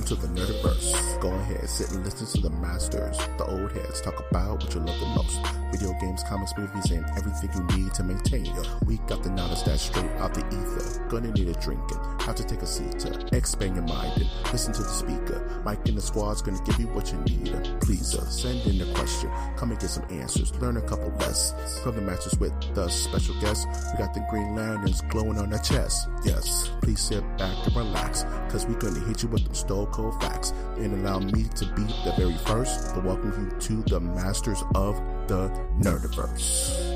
to the Nerdiverse. Go ahead, sit and listen to the masters, the old heads, talk about what you love the most. Video games, comics, movies, and everything you need to maintain. We got the knowledge that's straight out the ether. Gonna need a drink and have to take a seat to expand your mind and listen to the speaker. Mike and the squad's gonna give you what you need. Please send in a question, come and get some answers, learn a couple lessons from the masters with the special guests. We got the Green Lanterns glowing on their chest. Yes, please sit back and relax, cause we're gonna hit you with them stone cold facts. And allow me to be the very first to welcome you to the masters of the Nerdiverse.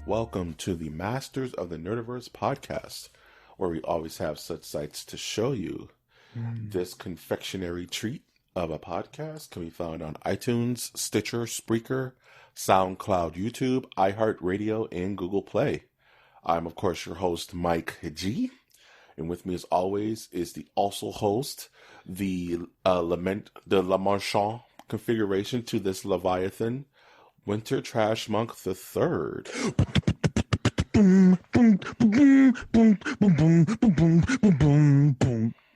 Welcome to the Masters of the Nerdiverse podcast, where we always have such sights to show you. This confectionery treat of a podcast can be found on iTunes, Stitcher, Spreaker, SoundCloud, YouTube, iHeartRadio, and Google Play. I'm, of course, your host, Mike G. And with me, as always, is the also host, the La Marchand configuration to this Leviathan, Winter Trash Monk the Third.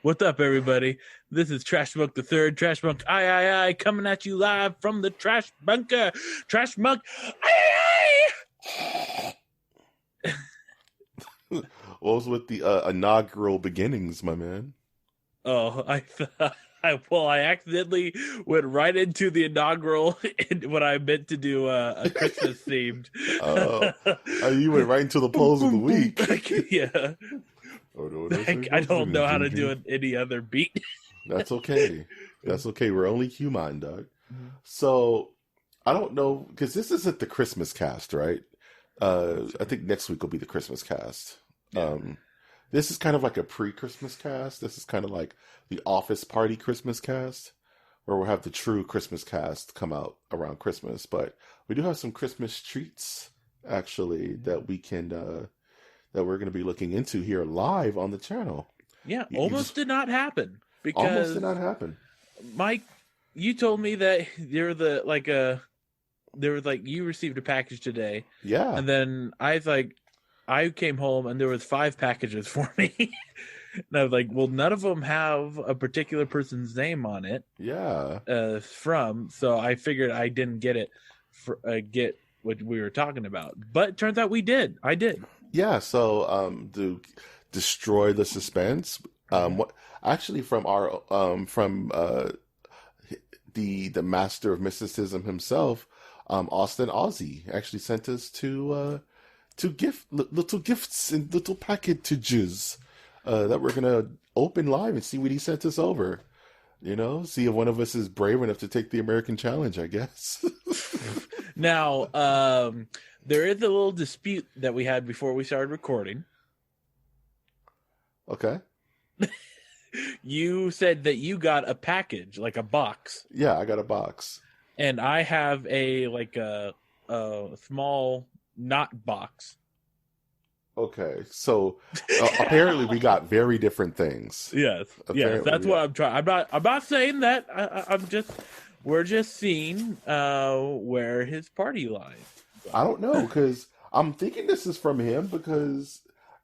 What's up, everybody? This is Trash Monk the Third. Trash Monk, I, coming at you live from the Trash Bunker. Trash Monk, I. What was with the inaugural beginnings, my man? Oh, I accidentally went right into the inaugural when I meant to do a Christmas themed. You went right into the pose of the week. Yeah. I don't know how to do any other beat. That's okay. That's okay. We're only human, Doug. Mm-hmm. So, I don't know, because this isn't the Christmas cast, right? I think next week will be the Christmas cast. Yeah. This is kind of like a pre-Christmas cast. This is kind of like the office party Christmas cast, where we'll have the true Christmas cast come out around Christmas. But we do have some Christmas treats, actually, that we can, that we're going to be looking into here live on the channel. Yeah, almost did not happen. Because Mike, you told me that you received a package today. Yeah. And then I came home and there was 5 packages for me. And I was like, well, none of them have a particular person's name on it. Yeah. So I figured I didn't get what we were talking about. But it turns out we did. I did. Yeah. So to destroy the suspense, actually from our the master of mysticism himself, Austin Ozzy actually sent us little gifts and little packages that we're gonna open live and see what he sent us over. You know, see if one of us is brave enough to take the American challenge, I guess. Now, there is a little dispute that we had before we started recording. Okay. You said that you got a package, like a box. Yeah, I got a box. And I have a small not box. Okay, so apparently we got very different things. Yes, that's what I'm trying. I'm not saying that. We're just seeing where his party lies. I don't know, because I'm thinking this is from him because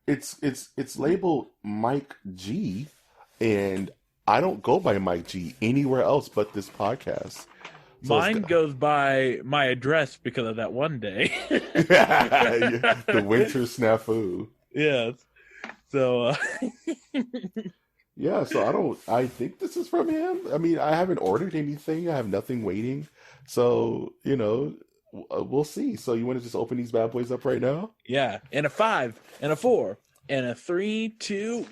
it's labeled Mike G, and I don't go by Mike G anywhere else but this podcast. So mine goes by my address because of that one day. The winter snafu. Yes. So yeah, so I think this is from him. I mean, I haven't ordered anything. I have nothing waiting. So, you know, we'll see. So you want to just open these bad boys up right now? Yeah. And a 5 and a 4 and a 3, 2, 1.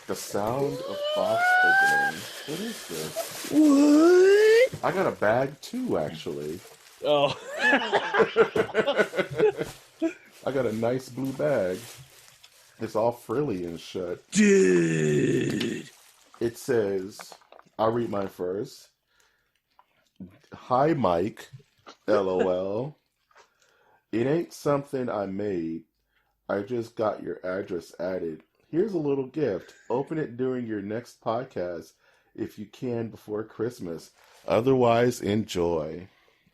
The sound of box opening. What is this? What? I got a bag too, actually. Oh. I got a nice blue bag. It's all frilly and shit. Dude. It says, I'll read mine first. Hi, Mike. LOL. It ain't something I made. I just got your address added. Here's a little gift. Open it during your next podcast if you can before Christmas. Otherwise, enjoy.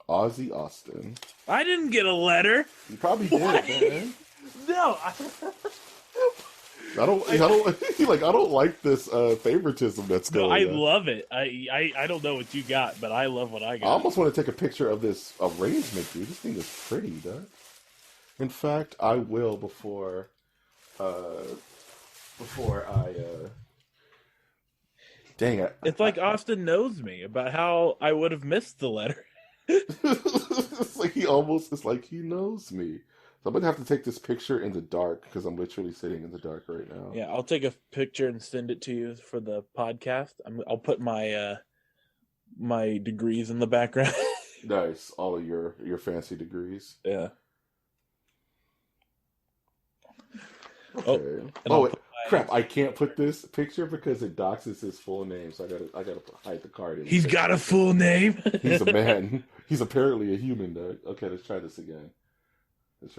Ozzy Austin. I didn't get a letter. You probably did, man. No. I don't like this favoritism that's going on. I love it. I don't know what you got, but I love what I got. I almost want to take a picture of this arrangement, dude. This thing is pretty, dude. In fact, I will before I dang it. It's like Austin knows me about how I would have missed the letter. It's like he knows me. So I'm gonna have to take this picture in the dark because I'm literally sitting in the dark right now. Yeah, I'll take a picture and send it to you for the podcast. I'll put my my degrees in the background. Nice, all of your fancy degrees. Yeah. Okay. Oh crap! I can't put this picture because it doxes his full name, so I gotta hide the card. He's got a full name. He's a man. He's apparently a human, though. Okay, let's try this again. Let's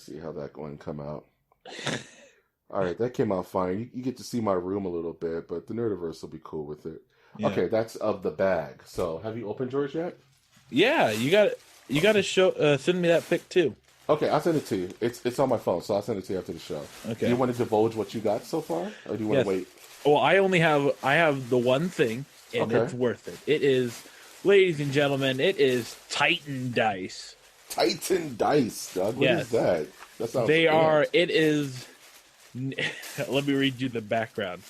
see how that going to come out. All right, that came out fine. You get to see my room a little bit, but the Nerdiverse will be cool with it. Yeah. Okay, that's of the bag. So, have you opened yours yet? Yeah, you got to show. Send me that pic too. Okay, I'll send it to you. It's on my phone, so I'll send it to you after the show. Okay. Do you want to divulge what you got so far, or do you want to wait? Well, I have the one thing, and it's worth it. It is, ladies and gentlemen, it is Titan Dice. Titan Dice, Doug. What is that? That sounds. It is. Let me read you the background.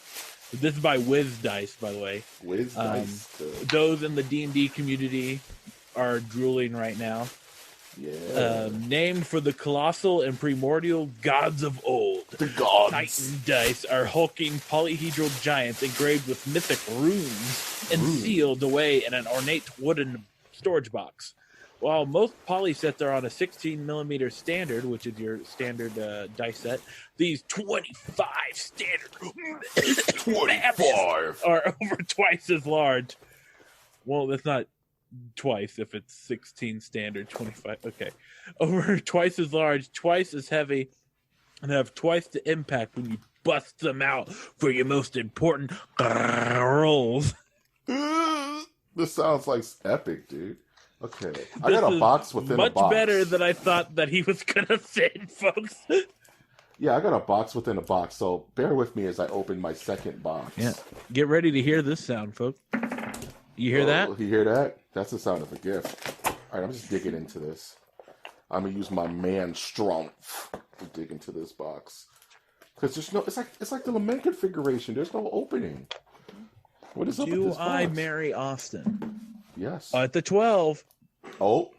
This is by Wiz Dice, by the way. Wiz Dice. Those in the D&D community are drooling right now. Yeah. Named for the colossal and primordial gods of old. The gods. Titan dice are hulking polyhedral giants engraved with mythic runes and sealed away in an ornate wooden storage box. While most poly sets are on a 16mm standard, which is your standard dice set, these 25 standard 25 are over twice as large. Well, that's not twice if it's 16 standard, 25. Okay. Over twice as large, twice as heavy, and have twice the impact when you bust them out for your most important rolls. This sounds like epic, dude. Okay. I got a box within a box. Much better than I thought that he was going to send, folks. Yeah, I got a box within a box, so bear with me as I open my second box. Yeah. Get ready to hear this sound, folks. You hear that? You hear that? That's the sound of a gift. All right, I'm just digging into this. I'm going to use my man strength to dig into this box. Because there's no... It's like the lament configuration. There's no opening. What is up with this box? Do I marry Austin? Yes. At the 12. Oh.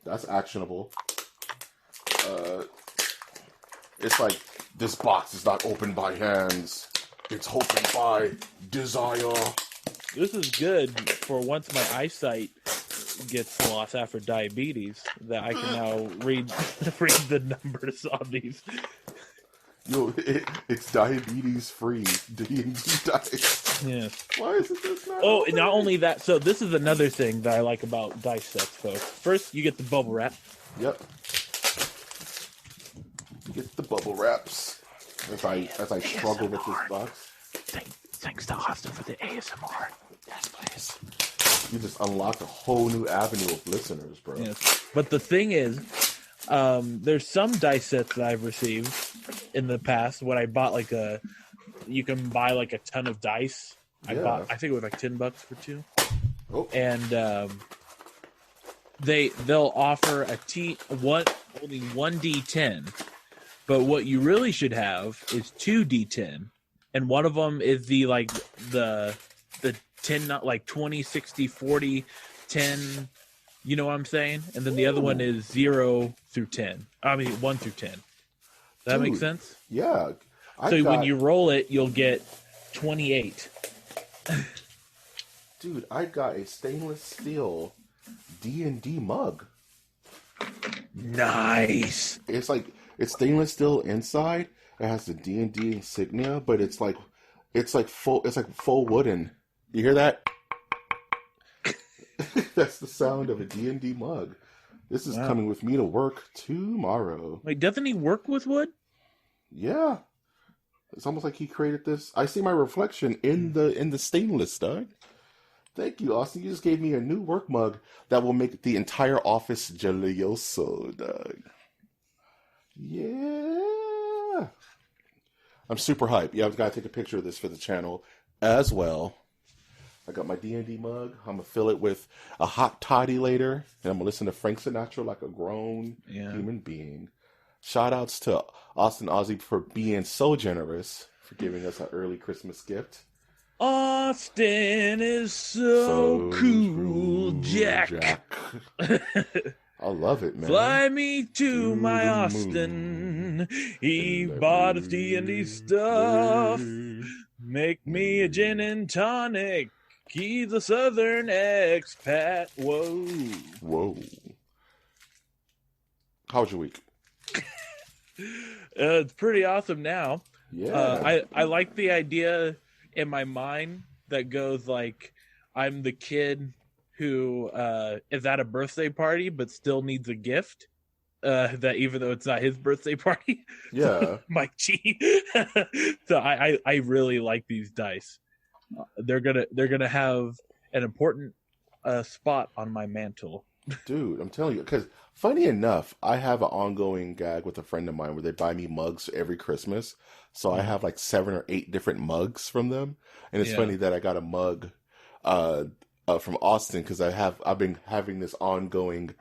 That's actionable. It's like, this box is not opened by hands. It's opened by desire. This is good for once my eyesight gets lost after diabetes, that I can now read the numbers on these. Yo, it's diabetes free D&D dice. Yes. Why is it this not? Oh, and not only that, so this is another thing that I like about dice sets, folks. First, you get the bubble wrap. Yep. You get the bubble wraps. As I struggle with this box. Thanks to Austin for the ASMR. Yes, please. You just unlocked a whole new avenue of listeners, bro. Yes. But the thing is, there's some dice sets that I've received in the past when I bought you can buy like a ton of dice. I think it was like $10 for 2. Oh. And they'll offer only one D10, but what you really should have is 2 D10, and one of them is the 10, not like 20, 60, 40, 10. You know what I'm saying? And then the other one is 0 through 10. I mean 1 through 10. Does that make sense? Yeah. When you roll it, you'll get 28. Dude, I got a stainless steel D&D mug. Nice. It's stainless steel inside. It has the D&D insignia, but it's like full wooden. You hear that? That's the sound of a D&D mug. This is coming with me to work tomorrow. Wait, doesn't he work with wood? Yeah. It's almost like he created this. I see my reflection in the stainless, dog. Thank you, Austin. You just gave me a new work mug that will make the entire office gelioso, dog. Yeah. I'm super hyped. Yeah, I've got to take a picture of this for the channel as well. I got my D&D mug. I'm going to fill it with a hot toddy later. And I'm going to listen to Frank Sinatra like a grown human being. Shout outs to Austin Ozzy for being so generous, for giving us an early Christmas gift. Austin is so cool, Jack. I love it, man. Fly me to my Austin. He bought us D&D stuff. Make me a gin and tonic. He's a southern expat. Whoa. How was your week? It's pretty awesome now. Yeah. I like the idea in my mind that goes like, I'm the kid who is at a birthday party but still needs a gift. That even though it's not his birthday party. Yeah. Mike G. So I really like these dice. They're gonna have an important spot on my mantle. Dude, I'm telling you, because funny enough, I have an ongoing gag with a friend of mine where they buy me mugs every Christmas. So I have like 7 or 8 different mugs from them, and it's funny that I got a mug from Austin because I've been having this ongoing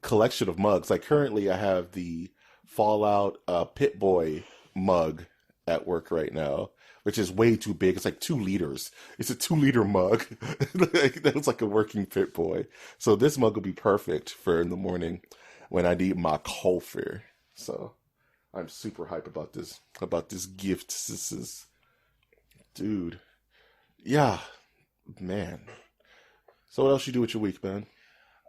collection of mugs. Like currently, I have the Fallout Pit Boy mug at work right now, which is way too big. It's like 2 liters. It's a 2-liter mug. That's like a working Pit Boy. So this mug will be perfect for in the morning when I need my coffee. So I'm super hype about this gift. This is, dude. Yeah, man. So what else you do with your week, man?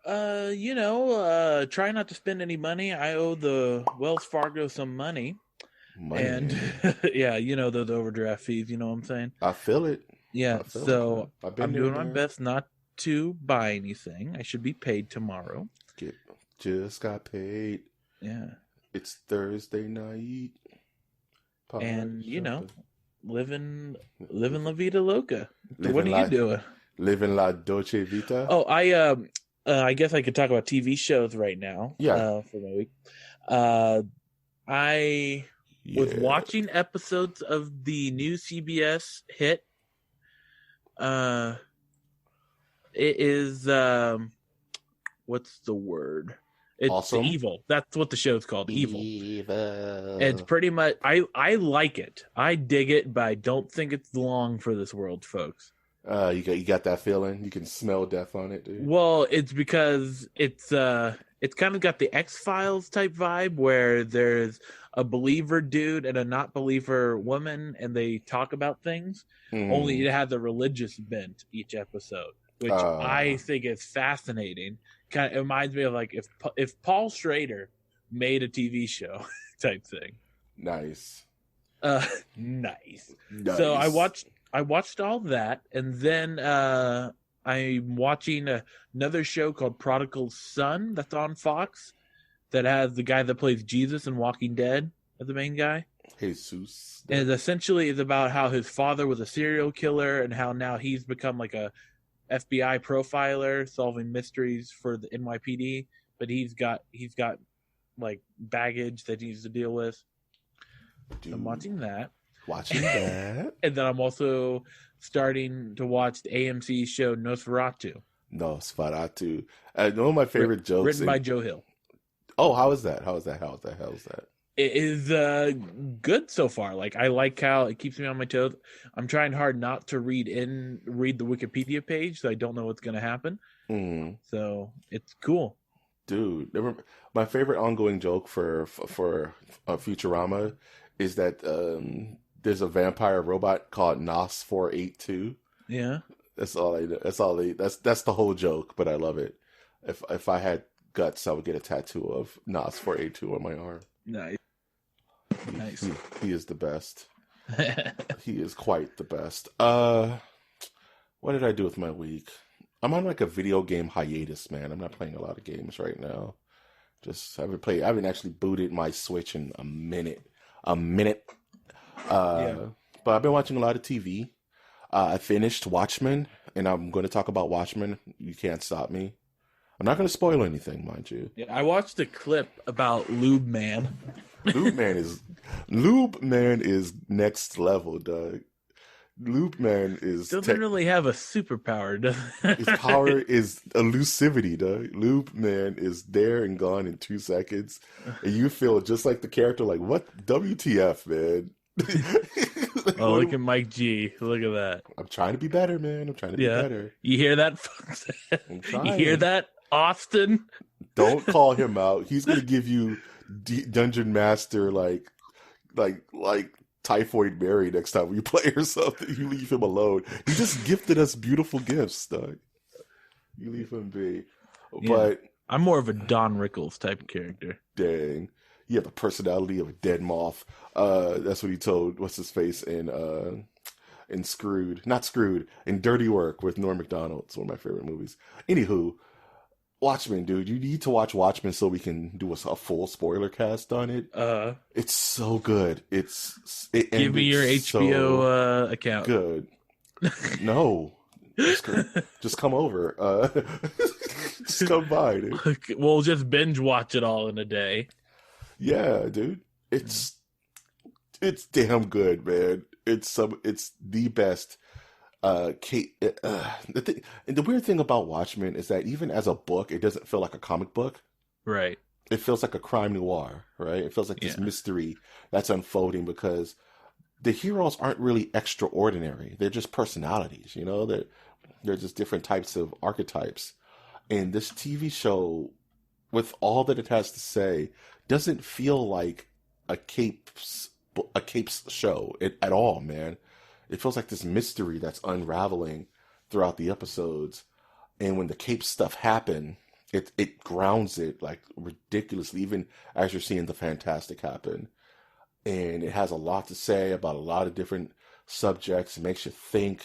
Try not to spend any money. I owe the Wells Fargo some money. And those overdraft fees, you know what I'm saying? I feel it. Yeah, so I'm doing my best not to buy anything. I should be paid tomorrow. Just got paid. Yeah. It's Thursday night. And, living La Vida Loca. What are you doing? Living La Dolce Vita. Oh, I guess I could talk about TV shows right now. Yeah. For my week. I was watching episodes of the new CBS hit. It is what's the word? It's awesome. Evil. That's what the show's called. Evil. It's pretty much. I like it. I dig it, but I don't think it's long for this world, folks. You got that feeling? You can smell death on it, dude. Well, it's because it's kind of got the X-Files type vibe where there's a believer dude and a not believer woman, and they talk about things. Only it has a religious bent each episode, which I think is fascinating. Kind of reminds me of like if Paul Schrader made a TV show type thing. Nice. Nice. So I watched all that, and then I'm watching another show called Prodigal Son that's on Fox that has the guy that plays Jesus in Walking Dead as the main guy. Jesus. And it essentially is about how his father was a serial killer and how now he's become like a FBI profiler solving mysteries for the NYPD, but he's got like baggage that he needs to deal with. Dude. I'm watching that. And then I'm also starting to watch the AMC show Nosferatu. One of my favorite jokes. Written by Joe Hill. Oh, how is that? It is good so far. Like, I like how it keeps me on my toes. I'm trying hard not to read the Wikipedia page, so I don't know what's going to happen. So it's cool. Dude, my favorite ongoing joke for Futurama is that there's a vampire robot called Nos 482. Yeah, that's all I know. That's the whole joke, but I love it. If I had guts, I would get a tattoo of Nos 482 on my arm. Nice. He is the best. He is quite the best. What did I do with my week? I'm on like a video game hiatus, man. I'm not playing a lot of games right now. I haven't actually booted my Switch in a minute. But I've been watching a lot of TV. I finished Watchmen, and I'm going to talk about Watchmen. You can't stop me. I'm not going to spoil anything, mind you. Yeah, I watched a clip about Lube Man. Lube Man is next level, Doug. Lube Man is doesn't really have a superpower, does it? His power is elusivity, Doug. Lube Man is there and gone in 2 seconds, and you feel just like the character. Like, what? WTF, man? Like, oh, look at Mike G. Look at that. I'm trying to be better, man. I'm trying to be better. You hear that, folks? I'm trying. You hear that, Austin? Don't call him out. He's gonna give you Dungeon Master like Typhoid Mary next time we play or something. You leave him alone. He just gifted us beautiful gifts, Doug. You leave him be. Yeah. But I'm more of a Don Rickles type of character. Dang. You have the personality of a dead moth. That's what he told what's his face in Screwed. Not Screwed. In Dirty Work with Norm Macdonald. It's one of my favorite movies. Anywho, Watchmen, dude. You need to watch Watchmen so we can do a full spoiler cast on it. It's so good. Give me your HBO account. Good. No. Just come over. Just come by, dude. We'll just binge watch it all in a day. Yeah, dude. It's damn good, man. It's the best. The weird thing about Watchmen is that even as a book, it doesn't feel like a comic book. Right. It feels like a crime noir, right? It feels like this mystery that's unfolding because the heroes aren't really extraordinary. They're just personalities, you know? They're just different types of archetypes. And this TV show, with all that it has to say, doesn't feel like a Capes show at all, man. It feels like this mystery that's unraveling throughout the episodes. And when the Capes stuff happen, it grounds it like ridiculously, even as you're seeing the fantastic happen. And it has a lot to say about a lot of different subjects. It makes you think.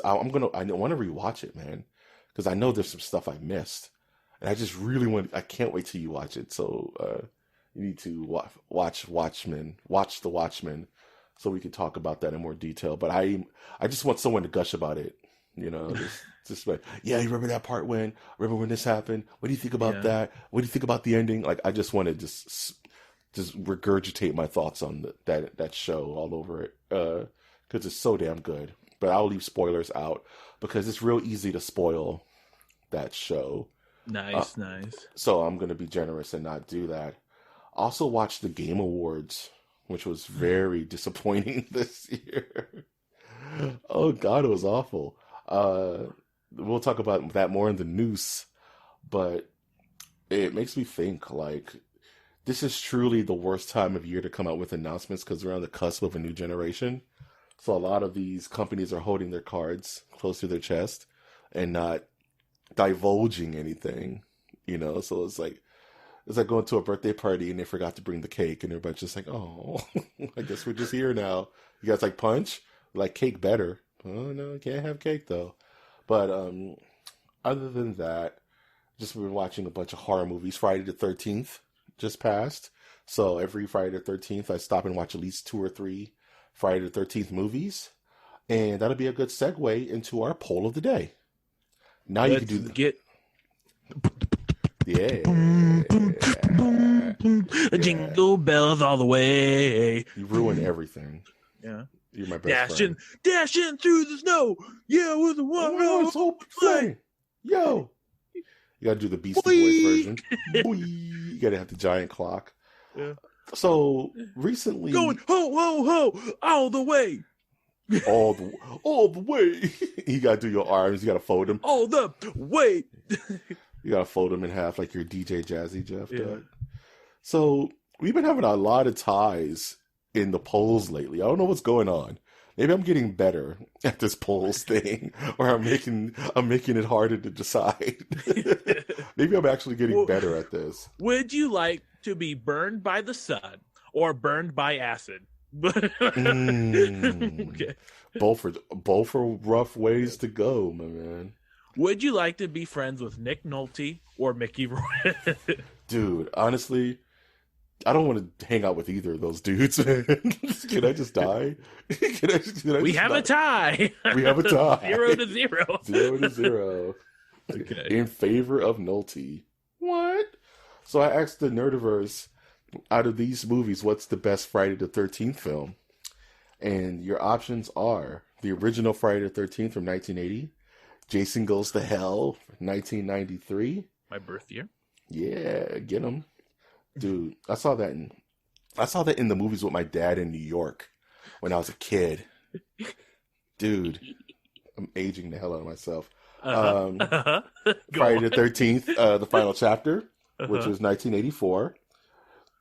I want to rewatch it, man, because I know there's some stuff I missed. And I just really I can't wait till you watch it. So you need to watch Watchmen, watch The Watchmen, so we can talk about that in more detail. But I just want someone to gush about it. You know, just like, yeah, you remember that part remember when this happened? What do you think about that? What do you think about the ending? Like, I just want to just regurgitate my thoughts on that show all over it. Because it's so damn good. But I'll leave spoilers out because it's real easy to spoil that show. Nice. So I'm going to be generous and not do that. Also watched the Game Awards, which was very disappointing this year. Oh, God, it was awful. We'll talk about that more in the news, but it makes me think, like, this is truly the worst time of year to come out with announcements because we're on the cusp of a new generation. So a lot of these companies are holding their cards close to their chest and not divulging anything, you know? So it's like going to a birthday party and they forgot to bring the cake and everybody's just like, oh, I guess we're just here now. You guys like punch? Like cake better. Oh, no, can't have cake though. But other than that, just been watching a bunch of horror movies. Friday the 13th just passed. So every Friday the 13th, I stop and watch at least 2 or 3 Friday the 13th movies. And that'll be a good segue into our poll of the day. Now you can do Jingle bells all the way. You ruin everything. Yeah. You're my best friend. Dashing through the snow. Yeah, with the one play. Yo. You gotta do the Beastie Boys version. You gotta have the giant clock. Yeah. So recently, going ho ho ho all the way. all the way. You gotta do your arms. You gotta fold them all the way. You gotta fold them in half like your DJ Jazzy Jeff. Yeah. So we've been having a lot of ties in the polls lately. I don't know what's going on. Maybe I'm getting better at this polls thing, or I'm making it harder to decide. Maybe I'm actually getting better at this. Would you like to be burned by the sun or burned by acid? Okay. Both are rough ways to go, my man. Would you like to be friends with Nick Nolte or Mickey Rourke? Dude, honestly, I don't want to hang out with either of those dudes, man. Can I just die? We have a tie. We have a tie. 0-0. 0-0. Okay. In favor of Nolte. What? So I asked the Nerdiverse, out of these movies, what's the best Friday the 13th film? And your options are the original Friday the 13th from 1980, Jason Goes to Hell from 1993. My birth year. Yeah, get him. Dude, I saw that in the movies with my dad in New York when I was a kid. Dude, I'm aging the hell out of myself. Friday the 13th, the final chapter, which was 1984.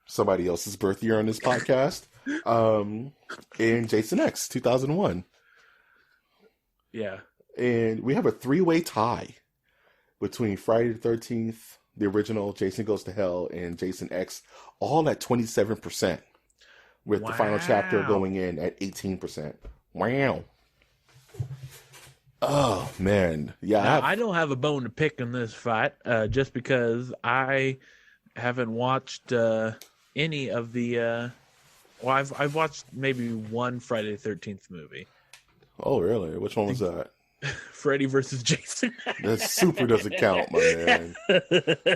Somebody else's birth year on this podcast. And Jason X, 2001. Yeah. And we have a 3-way tie between Friday the 13th, the original, Jason Goes to Hell, and Jason X, all at 27%, with the final chapter going in at 18%. Wow. Oh, man. Yeah. Now, I don't have a bone to pick in this fight, just because I haven't watched any of the... I've watched maybe one Friday the 13th movie. Oh, really? Which one was that? Freddy versus Jason. That super doesn't count, my man.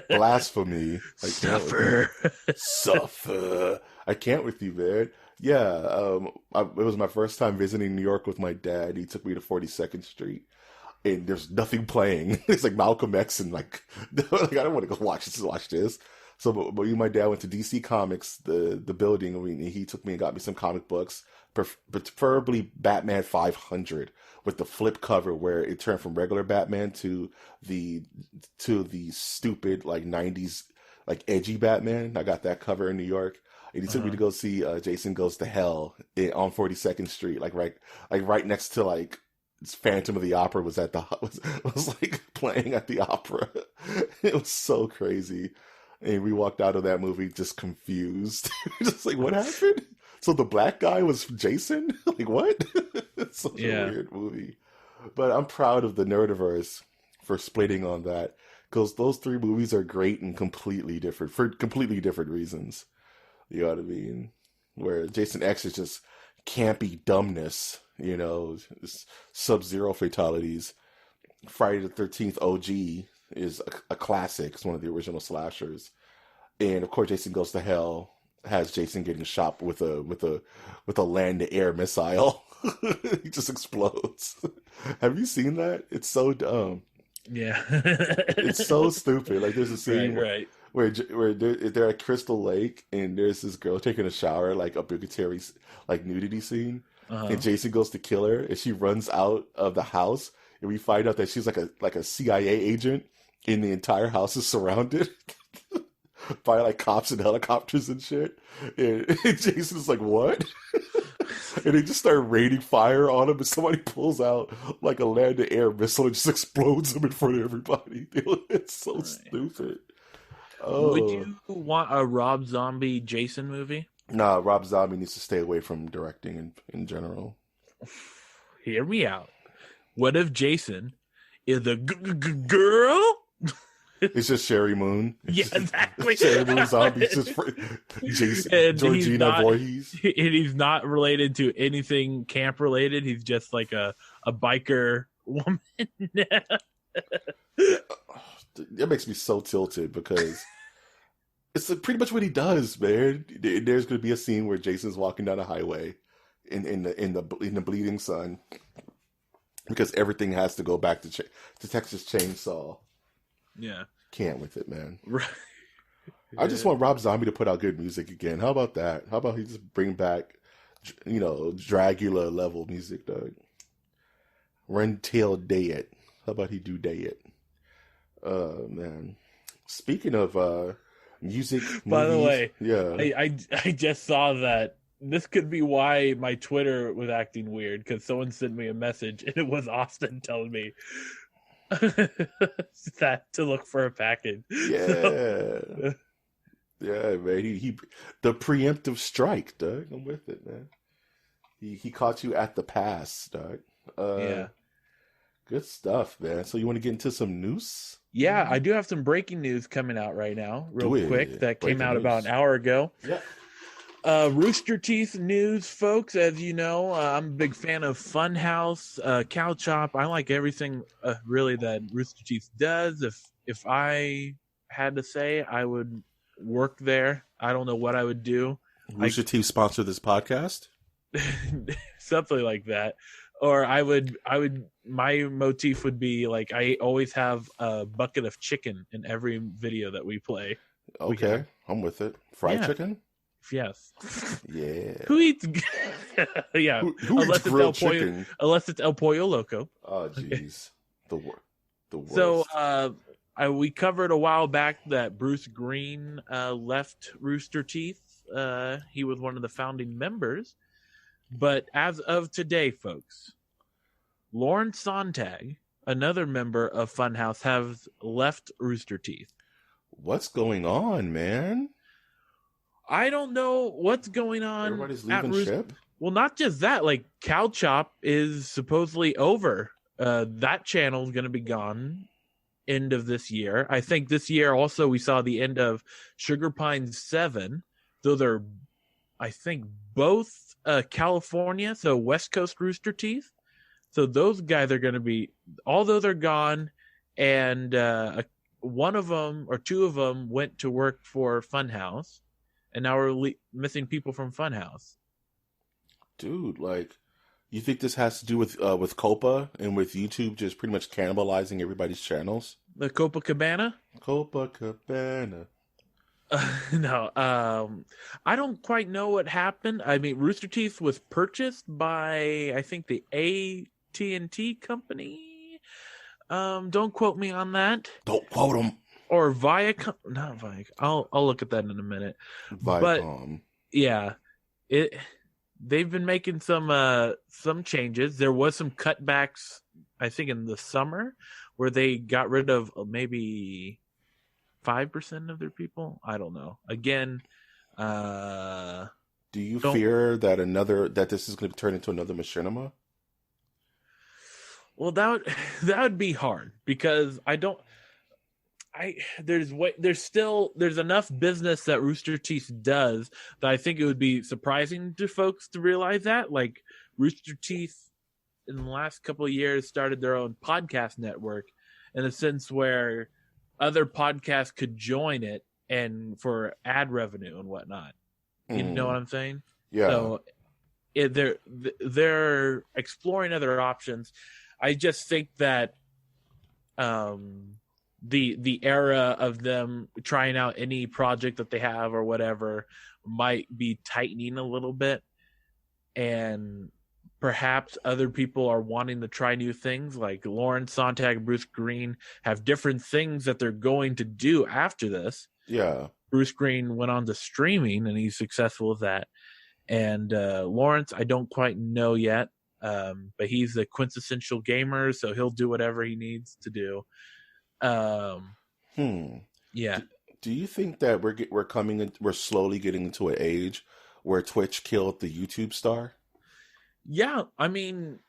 Blasphemy. Suffer. Suffer. I can't with you, man. Yeah, it was my first time visiting New York with my dad. He took me to 42nd Street, and there's nothing playing. It's like Malcolm X and like I don't want to go watch this. So, but me and my dad went to DC Comics, the building. I mean, he took me and got me some comic books, preferably Batman 500 with the flip cover where it turned from regular Batman to the stupid like 90s like edgy Batman. I got that cover in New York, and he took me to go see Jason Goes to Hell on 42nd Street, like right next to like Phantom of the Opera was like playing at the opera. It was so crazy. And we walked out of that movie just confused. Just like, what happened? So the black guy was Jason? Like, what? It's such a weird movie. But I'm proud of the Nerdiverse for splitting on that. Because those 3 movies are great and completely different, for completely different reasons. You know what I mean? Where Jason X is just campy dumbness, you know, Sub-Zero fatalities. Friday the 13th OG is a classic. It's one of the original slashers, and of course, Jason Goes to Hell has Jason getting shot with a land-to-air missile. He just explodes. Have you seen that? It's so dumb. Yeah, it's so stupid. Like there's a scene where they're at Crystal Lake, and there's this girl taking a shower, like obligatory like nudity scene, and Jason goes to kill her, and she runs out of the house, and we find out that she's like a CIA agent. And the entire house is surrounded by like cops and helicopters and shit. And Jason's like, what? And they just start raining fire on him, and somebody pulls out like a land-to-air missile and just explodes him in front of everybody. It's so stupid. Oh. Would you want a Rob Zombie Jason movie? Nah, Rob Zombie needs to stay away from directing in general. Hear me out. What if Jason is a girl? It's just Sherry Moon. Yeah, exactly. Sherry Moon Zombie. It's just Jason, and Georgina Voorhees. And he's not related to anything camp related. He's just like a biker woman. That makes me so tilted because it's pretty much what he does, man. There's going to be a scene where Jason's walking down a highway in the bleeding sun because everything has to go back to Texas Chainsaw. Yeah. Can't with it, man. Right. I just want Rob Zombie to put out good music again. How about that? How about he just bring back, Dragula level music, dog? Run Tail Day It. How about he do Day It? Man. Speaking of music, by movies, the way, yeah, I just saw that. This could be why my Twitter was acting weird, because someone sent me a message and it was Austin telling me that to look for a package. Yeah. So. Yeah, man. He the preemptive strike, Doug. I'm with it, man. He caught you at the pass, Doug. Yeah. Good stuff, man. So you want to get into some news? Yeah, I do have some breaking news coming out right now, real quick, that came out about an hour ago. Yeah. Rooster Teeth news, folks. As you know, I'm a big fan of Funhouse, Cow Chop. I like everything really that Rooster Teeth does. If I had to say, I would work there. I don't know what I would do. Rooster Teeth sponsor this podcast? Something like that. Or I would my motif would be like, I always have a bucket of chicken in every video that we play. Okay, I'm with it. Fried chicken? Yes. Yeah. Who eats? Yeah. Who eats grilled chicken? Unless it's El Pollo Loco. Oh, jeez. Okay. The worst. So, we covered a while back that Bruce Green left Rooster Teeth. He was one of the founding members. But as of today, folks, Lauren Sontag, another member of Funhouse, has left Rooster Teeth. What's going on, man? I don't know what's going on. Everybody's leaving ship? Well, not just that. Like, Cow Chop is supposedly over. That channel is going to be gone end of this year. I think this year also we saw the end of Sugar Pines 7. Though they're, I think, both California, so West Coast Rooster Teeth. So those guys are going to be, although they're gone, and one of them or two of them went to work for Funhouse. And now we're missing people from Funhouse. Dude, like, you think this has to do with Copa and with YouTube just pretty much cannibalizing everybody's channels? The Copacabana? Copacabana. No, I don't quite know what happened. I mean, Rooster Teeth was purchased by, I think, the AT&T company. Don't quote me on that. Don't quote them. Or Viacom, not Viacom. I'll look at that in a minute. Viacom. But yeah, they've been making some changes. There was some cutbacks, I think, in the summer where they got rid of maybe 5% of their people. I don't know. Again, do you fear that this is going to turn into another machinima? Well, that would be hard because there's enough business that Rooster Teeth does that I think it would be surprising to folks to realize that. Like, Rooster Teeth in the last couple of years started their own podcast network in a sense where other podcasts could join it and for ad revenue and whatnot. You know what I'm saying? Yeah. So they're exploring other options. I just think that the era of them trying out any project that they have or whatever might be tightening a little bit, and perhaps other people are wanting to try new things. Like Lauren Sontag and Bruce Green have different things that they're going to do after this. Yeah. Bruce Green went on to streaming and he's successful with that. And Lawrence, I don't quite know yet, but he's a quintessential gamer, so he'll do whatever he needs to do. Yeah. Do you think that we're slowly getting into an age where Twitch killed the YouTube star? Yeah, I mean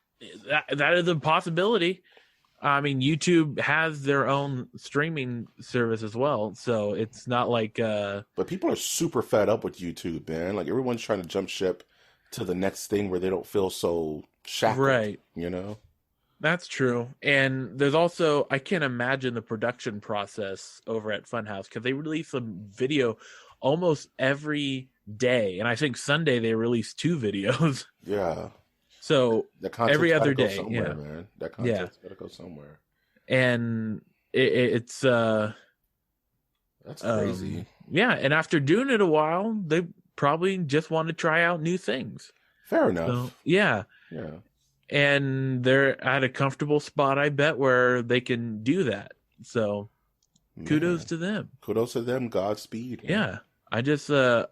that is a possibility. I mean, YouTube has their own streaming service as well, so it's not like. But people are super fed up with YouTube, man. Like, everyone's trying to jump ship to the next thing where they don't feel so shackled, right? You know, that's true. And there's also, I can't imagine the production process over at Funhouse because they release a video almost every day, and I think Sunday they release 2 videos. Yeah. So every other day, man. That content's gotta go somewhere. And it's that's crazy. Yeah, and after doing it a while, they probably just want to try out new things. Fair enough. So, yeah. And they're at a comfortable spot, I bet, where they can do that. So kudos to them. Kudos to them. Godspeed. Yeah. I just for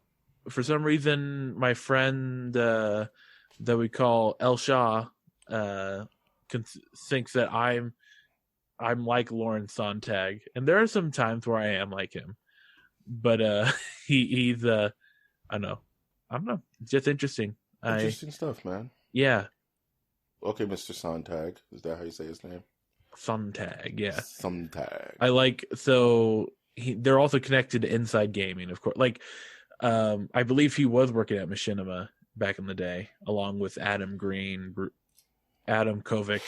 some reason my friend that we call El Shah thinks that I'm like Lauren Sontag, and there are some times where I am like him, but he's I don't know, it's just interesting. Interesting stuff, man. Yeah. Okay, Mr. Sontag, is that how you say his name? Sontag, yeah. Sometag. I like, so they're also connected to Inside Gaming, of course. Like, I believe he was working at Machinima back in the day, along with Adam Green, Adam Kovic,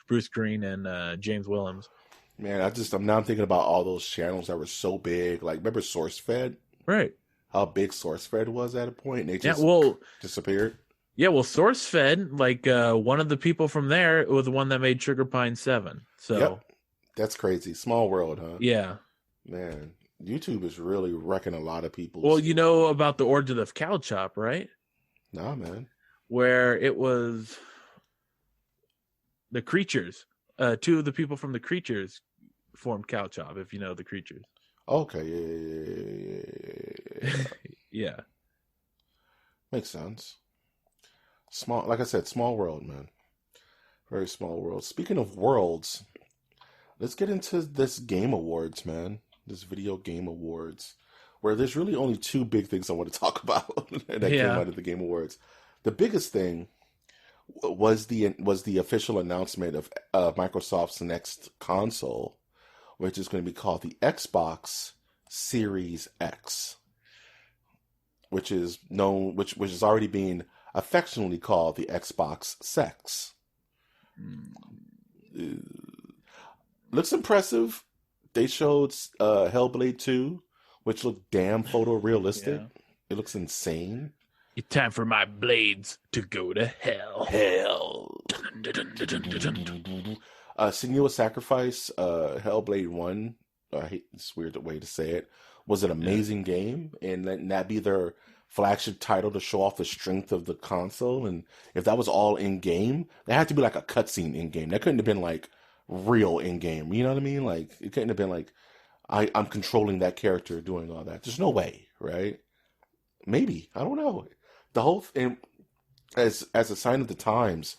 Bruce Green, and James Willems. Man, I'm now thinking about all those channels that were so big. Like, remember SourceFed? Right. How big SourceFed was at a point, and they just disappeared. Yeah, well, SourceFed, like one of the people from there was the one that made Sugar Pine 7. So, yep. That's crazy. Small world, huh? Yeah. Man, YouTube is really wrecking a lot of people. Well, you know about the origin of Cow Chop, right? Nah, man. Where it was the Creatures. Two of the people from the Creatures formed Cow Chop, if you know the Creatures. Okay, yeah. Yeah. Makes sense. Small, like I said, small world, man. Very small world. Speaking of worlds, let's get into this Game Awards, man. This Video Game Awards, where there's really only two big things I want to talk about that came out of the Game Awards. The biggest thing was the official announcement of Microsoft's next console, which is going to be called the Xbox Series X, which is already being affectionately called the Xbox Sex. Looks impressive. They showed Hellblade 2, which looked damn photorealistic. Yeah. It looks insane. It's time for my blades to go to hell. Hell. Senua's Sacrifice, Hellblade 1, I hate this weird way to say it, was an amazing game, and that be their flagship title to show off the strength of the console. And if that was all in-game, there had to be like a cutscene in-game. That couldn't have been like real in-game. You know what I mean? Like, it couldn't have been like, I'm controlling that character doing all that. There's no way, right? Maybe. I don't know. The whole thing, as a sign of the times,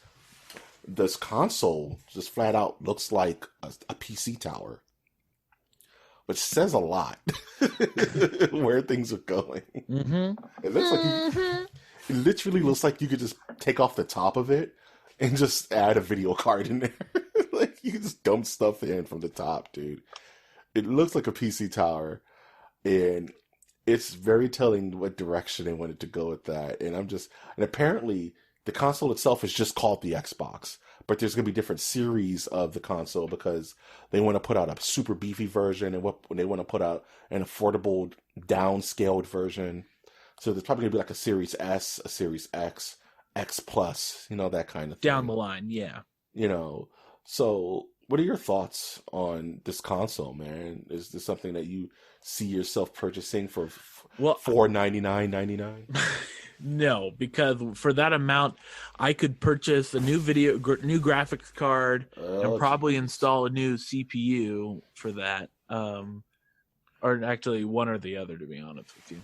this console just flat out looks like a PC tower, which says a lot where things are going. Mm-hmm. It looks like it literally looks like you could just take off the top of it and just add a video card in there. Like, you can just dump stuff in from the top, dude. It looks like a PC tower, and it's very telling what direction they wanted to go with that. And apparently the console itself is just called the Xbox, but there's going to be different series of the console because they want to put out a super beefy version, and they want to put out an affordable downscaled version. So there's probably going to be like a Series S, a Series X, X Plus, that kind of thing. Down the line, yeah. So what are your thoughts on this console, man? Is this something that you see yourself purchasing for $499.99? No, because for that amount, I could purchase a new graphics card and probably install a new CPU for that. Or actually one or the other, to be honest with you.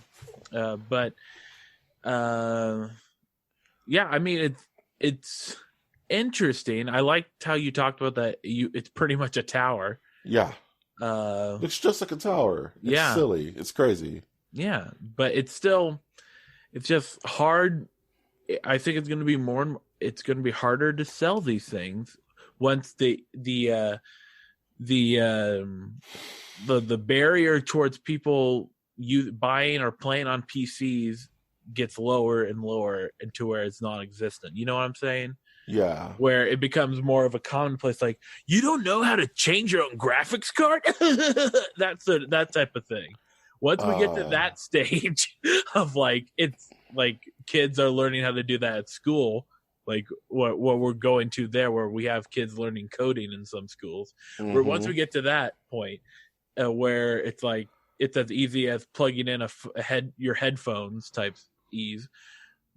Yeah, I mean, it's interesting. I liked how you talked about that. It's pretty much a tower. Yeah. It's just like a tower. It's silly. It's crazy. Yeah, but it's just hard. I think it's going to be it's going to be harder to sell these things once the barrier towards people buying or playing on PCs gets lower and lower into where it's non-existent. You know what I'm saying? Yeah. Where it becomes more of a commonplace, like, you don't know how to change your own graphics card? that type of thing. Once we get to that stage of it's like kids are learning how to do that at school, like what we're going to there, where we have kids learning coding in some schools. Mm-hmm. Where once we get to that point, where it's like it's as easy as plugging in your headphones type ease,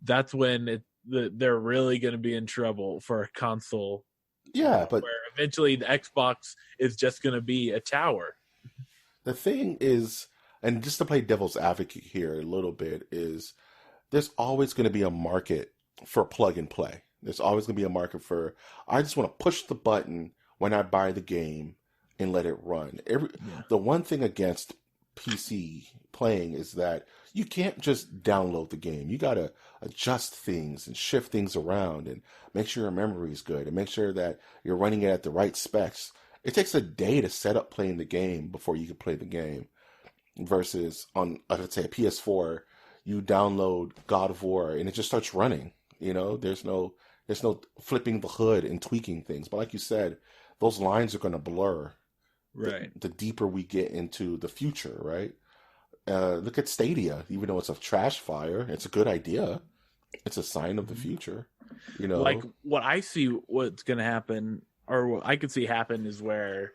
that's when they're really going to be in trouble for a console. Yeah, but where eventually the Xbox is just going to be a tower. The thing is, and just to play devil's advocate here a little bit, is there's always going to be a market for plug and play. There's always going to be a market for, I just want to push the button when I buy the game and let it run. The one thing against PC playing is that you can't just download the game. You got to adjust things and shift things around and make sure your memory is good and make sure that you're running it at the right specs. It takes a day to set up playing the game before you can play the game. Versus on, let's say, a PS4, you download God of War and it just starts running. There's no flipping the hood and tweaking things. But like you said, those lines are going to blur. Right. The deeper we get into the future, right? Look at Stadia. Even though it's a trash fire, it's a good idea. It's a sign of the future. Like what I see what's going to happen, or what I could see happen, is where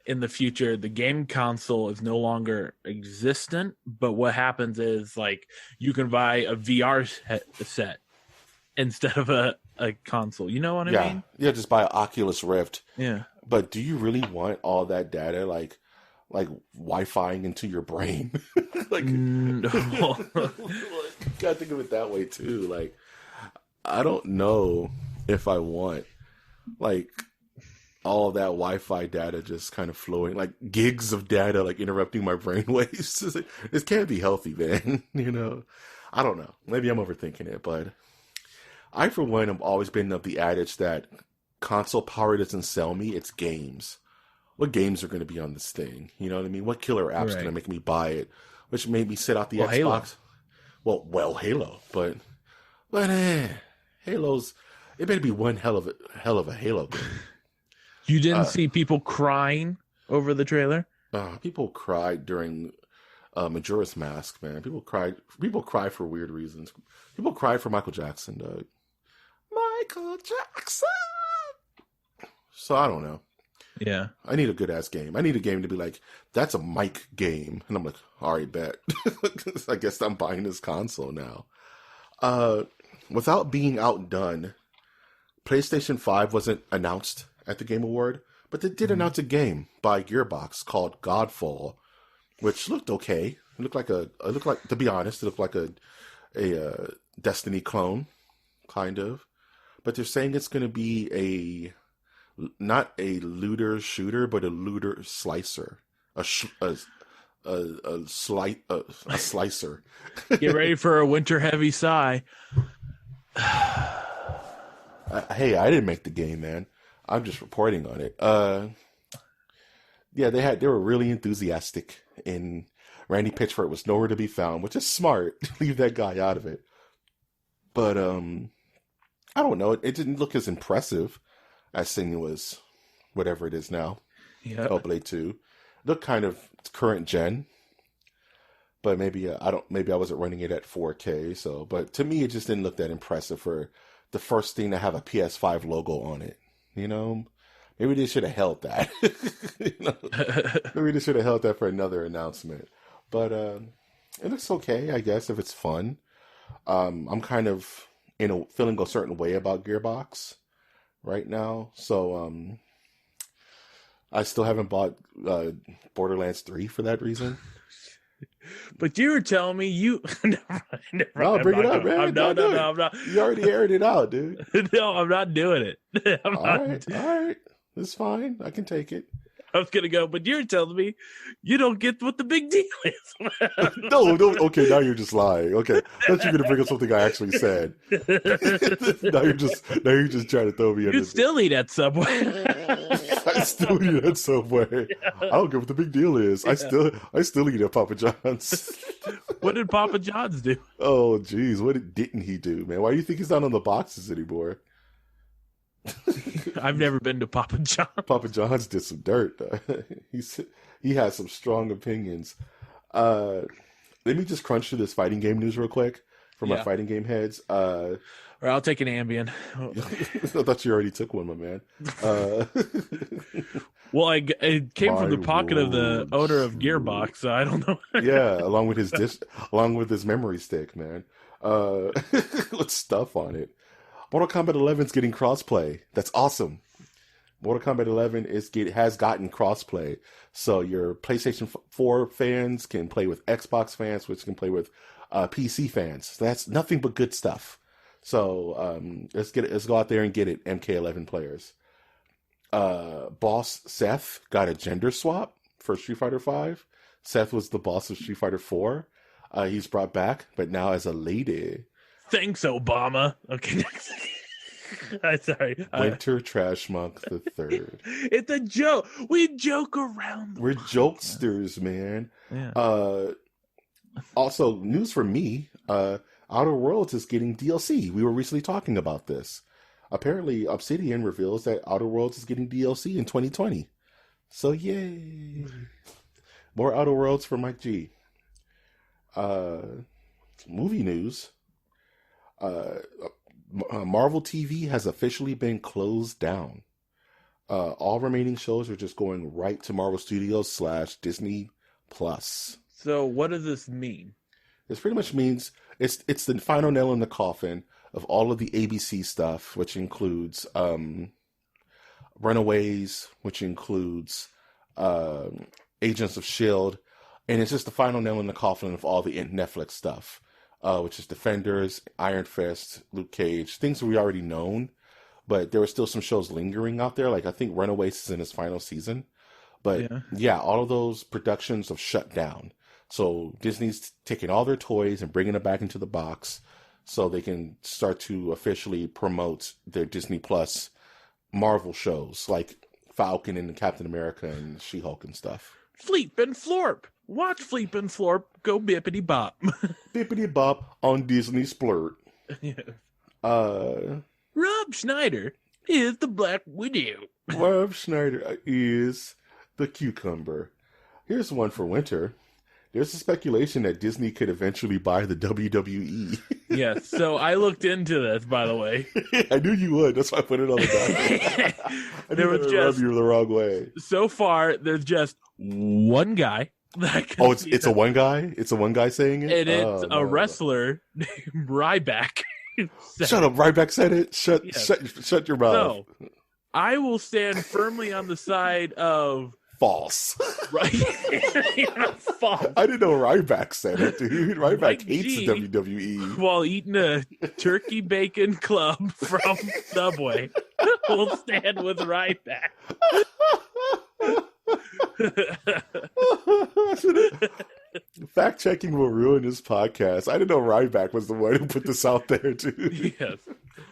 in the future the game console is no longer existent, but what happens is like you can buy a VR set instead of a console. You know what I mean? Yeah, just buy an Oculus Rift. Yeah. But do you really want all that data like Wi-Fiing into your brain? No. You gotta think of it that way too. Like, I don't know if I want like all that Wi-Fi data just kind of flowing, like gigs of data, like interrupting my brain waves. This can't be healthy, man. I don't know. Maybe I'm overthinking it, but I, for one, have always been of the adage that console power doesn't sell me, it's games. What games are going to be on this thing? You know what I mean? What killer app's going to make me buy it? Which made me sit out the Xbox. Halo. Well, Halo, but Halo's, it better be one hell of a Halo game. You didn't see people crying over the trailer? People cried during Majora's Mask, man. People cry for weird reasons. People cry for Michael Jackson, Doug. Michael Jackson! So I don't know. Yeah. I need a good-ass game. I need a game to be like, that's a Mike game. And I'm like, all right, bet. I guess I'm buying this console now. Without being outdone, PlayStation 5 wasn't announced at the Game Award, but they did announce a game by Gearbox called Godfall, which looked okay. It looked like, to be honest, it looked like a Destiny clone, kind of. But they're saying it's going to be not a looter shooter, but a looter slicer, a slicer. Get ready for a winter heavy sigh. Hey, I didn't make the game, man. I'm just reporting on it. Yeah, they were really enthusiastic, and Randy Pitchford was nowhere to be found, which is smart. Leave that guy out of it. But I don't know. It didn't look as impressive as Senua's whatever it is now. Yeah. Hellblade 2. Looked kind of current gen. But maybe I wasn't running it at 4K, but to me it just didn't look that impressive for the first thing to have a PS5 logo on it. Maybe they should have held that. Maybe they should have held that for another announcement. But it looks okay, I guess, if it's fun. I'm kind of feeling a certain way about Gearbox right now. So I still haven't bought Borderlands 3 for that reason. But you were telling me you never. No, bring it up, man. No, I'm not. You already aired it out, dude. No, I'm not doing it. All right. It's fine. I can take it. I was gonna go, but you're telling me you don't get what the big deal is. No. Okay, now you're just lying. Okay, I thought you were gonna bring up something I actually said. now you're just trying to throw me. You still eat at Subway. I still eat at Subway. Yeah. I don't care what the big deal is. Yeah. I still eat at Papa John's. What did Papa John's do? Oh, geez, what didn't he do, man? Why do you think he's not on the boxes anymore? I've never been to Papa John's. Papa John's did some dirt. He has some strong opinions. Let me just crunch through this fighting game news real quick for my fighting game heads. Or I'll take an Ambien. I thought you already took one, my man. Well, it came from the pocket of the owner of Gearbox, so I don't know. Yeah, along with his memory stick, man. With stuff on it. Mortal Kombat 11 is getting crossplay. That's awesome. Mortal Kombat 11 has gotten crossplay, so your PlayStation 4 fans can play with Xbox fans, which can play with PC fans. So that's nothing but good stuff. So let's go out there and get it, MK11 players. Boss Seth got a gender swap for Street Fighter V, Seth was the boss of Street Fighter 4. He's brought back, but now as a lady. Thanks, Obama. Okay. I'm sorry. Winter Trash Monk the Third. It's a joke. We joke around. We're jokesters, man. Yeah. Also, news for me. Outer Worlds is getting DLC. We were recently talking about this. Apparently, Obsidian reveals that Outer Worlds is getting DLC in 2020. So, yay. More Outer Worlds for Mike G. Movie news. Marvel TV has officially been closed down. All remaining shows are just going right to Marvel Studios / Disney Plus. So what does this mean? This pretty much means it's the final nail in the coffin of all of the ABC stuff, which includes Runaways, which includes Agents of S.H.I.E.L.D., and it's just the final nail in the coffin of all the Netflix stuff, which is Defenders, Iron Fist, Luke Cage, things we already known, but there were still some shows lingering out there. Like, I think Runaways is in its final season. But, yeah, all of those productions have shut down. So Disney's taking all their toys and bringing them back into the box so they can start to officially promote their Disney Plus Marvel shows like Falcon and Captain America and She-Hulk and stuff. Fleep and Florp. Watch Fleep and Florp go bippity bop. Bippity bop on Disney Splurt. Yeah. Rob Schneider is the Black Widow. Rob Schneider is the cucumber. Here's one for winter. There's a speculation that Disney could eventually buy the WWE. Yes, so I looked into this, by the way. I knew you would. That's why I put it on the document. I there was just rub you the wrong way. So far, there's just one guy. Oh, it's a one guy? It's a one guy saying it? And it's a wrestler named Ryback. Shut up, Ryback said it. Shut your mouth. No, I will stand firmly on the side of false. Right? False. I didn't know Ryback said it, dude. Ryback hates the WWE. While eating a turkey bacon club from Subway, we'll stand with Ryback. Fact checking will ruin this podcast. I didn't know Ryback was the one who put this out there, dude. Yes.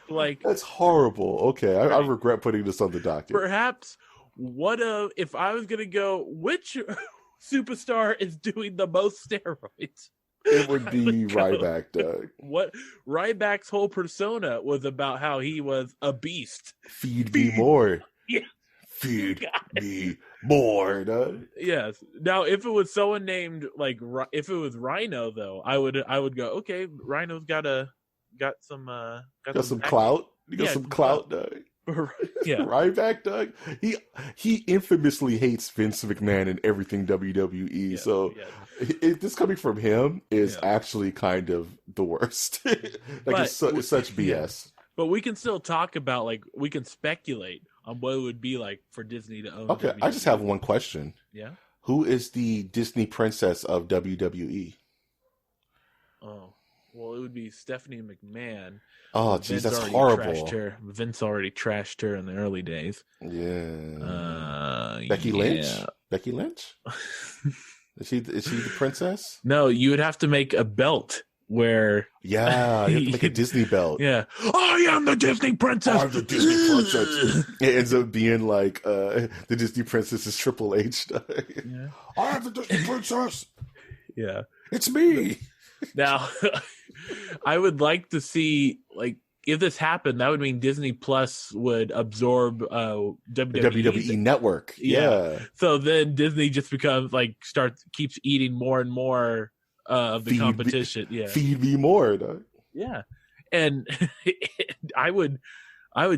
Like, that's horrible. Okay, I regret putting this on the docket. Perhaps if I was gonna go, which superstar is doing the most steroids? It would be Ryback, Doug. What Ryback's whole persona was about how he was a beast. Feed me more. Yeah. Feed me more, Doug. Yes. Now, if it was someone named if it was Rhino, though, I would go, okay, Rhino's got some clout. You got some clout, Doug. Yeah. Ryback, Doug. He infamously hates Vince McMahon and everything WWE. Yes, so this coming from him is actually kind of the worst. It's such BS. Yeah. But we can still talk about we can speculate on what it would be like for Disney to own. Okay, WWE. I just have one question. Yeah. Who is the Disney princess of WWE? Oh, well, it would be Stephanie McMahon. Oh, geez, that's horrible. Vince already trashed her in the early days. Yeah. Becky Lynch? Becky Lynch? Is she the princess? No, you would have to make a belt where... Yeah, you have to make a Disney belt. Yeah. I am the Disney princess! I'm the Disney princess. It ends up being like the Disney princess is Triple H. Yeah. I am the Disney princess! Yeah. It's me! Now, I would like to see, if this happened, that would mean Disney Plus would absorb WWE Network. Yeah. So then Disney just becomes, keeps eating more and more of the competition. Feed me more. Though. Yeah. And I would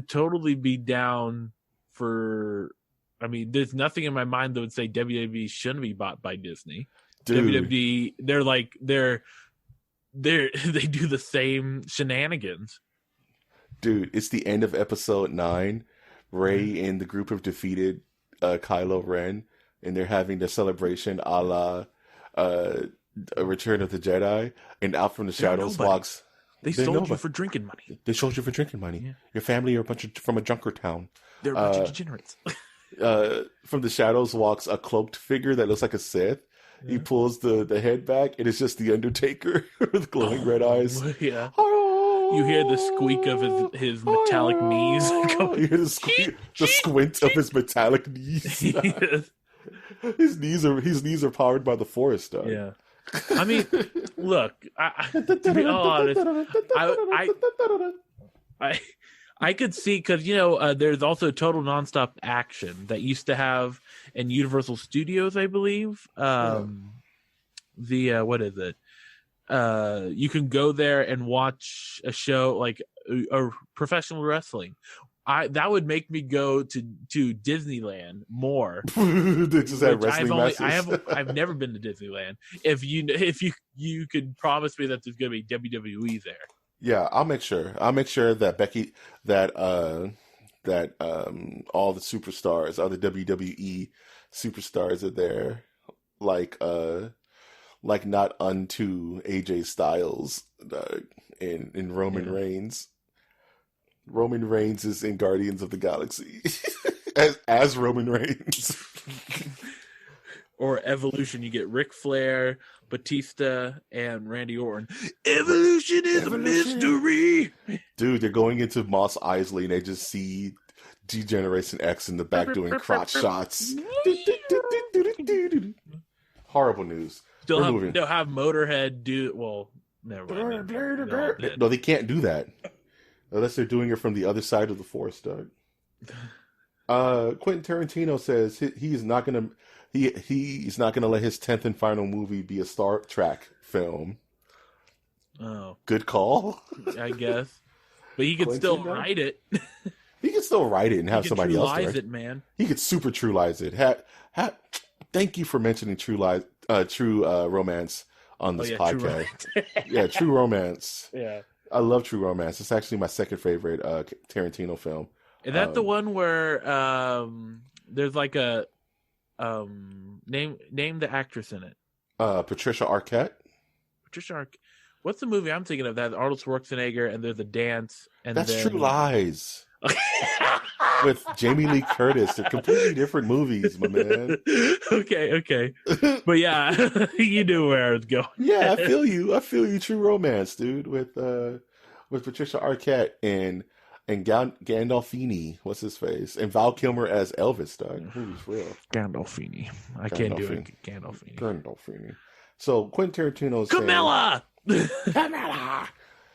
totally be down for, there's nothing in my mind that would say WWE shouldn't be bought by Disney. Dude. WWE, they do the same shenanigans. Dude, it's the end of episode 9. Rey and the group have defeated Kylo Ren, and they're having the celebration a la Return of the Jedi. And out from the shadows walks. They sold you for drinking money. They sold you for drinking money. Yeah. Your family are from a junker town. They're a bunch of degenerates. From the shadows walks a cloaked figure that looks like a Sith. he pulls the head back, and it's just the Undertaker with glowing red eyes. Yeah. You hear the squeak of his metallic knees. You hear the squint of his metallic knees. Yes. His knees are powered by the Force, dog. Yeah. I mean, look, to be honest, I could see, because there's also Total Nonstop Action that used to have in Universal Studios, I believe. What is it? You can go there and watch a show like a professional wrestling. That would make me go to Disneyland more. Just have wrestling matches. I've never been to Disneyland. If you could promise me that there's going to be WWE there. Yeah, I'll make sure. I'll make sure that all the superstars, all the WWE superstars are there, like not unto AJ Styles in Roman Reigns. Roman Reigns is in Guardians of the Galaxy as Roman Reigns. Or Evolution, you get Ric Flair, Batista, and Randy Orton. Evolution is a mystery. Dude, they're going into Mos Eisley and they just see Degeneration X in the back doing crotch shots. Horrible news. They'll have Motorhead do. Well, never mind. No, they can't do that unless they're doing it from the other side of the Force, Doug. Quentin Tarantino says he's not gonna let his 10th and final movie be a Star Trek film. Oh, good call. I guess, but he could still write it. He could still write it and have somebody else there. It, man. He could super True-Lize it. Thank you for mentioning True Romance on this podcast. Yeah, True Romance. Yeah, I love True Romance. It's actually my second favorite Tarantino film. Is that the one where there's like a name the actress in it? Patricia Arquette. What's the movie I'm thinking of? That Arnold Schwarzenegger and there's a dance. And that's True Lies. With Jamie Lee Curtis. They're completely different movies, my man. Okay. But yeah, you knew where I was going. Yeah, I feel you. True Romance, dude, with Patricia Arquette and Gandolfini, what's his face? And Val Kilmer as Elvis, dog. Who's real? Gandolfini. I can't do it. Gandolfini. So Quentin Tarantino's Camilla! Camilla!